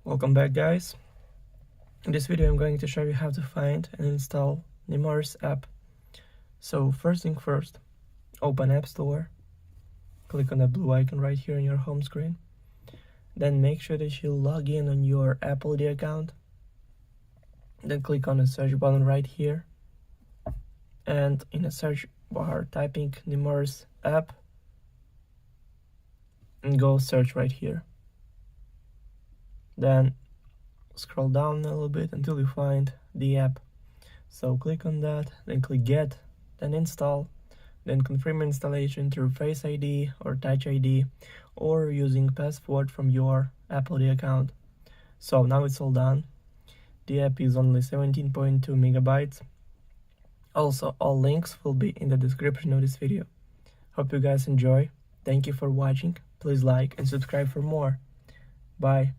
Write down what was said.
Welcome back, guys. In this video I'm going to show you how to find and install Nemours app. So first thing first, open App Store, click on the blue icon right here on your home screen, then make sure that you log in on your Apple ID account, then click on the search button right here, and in the search bar typing Nemours app and go search right here. Then scroll down a little bit until you find the app. So click on that, then click get, then install, then confirm installation through Face ID or Touch ID or using password from your Apple ID account. So now it's all done. The app is only 17.2 megabytes. Also, all links will be in the description of this video. Hope you guys enjoy. Thank you for watching. Please like and subscribe for more. Bye.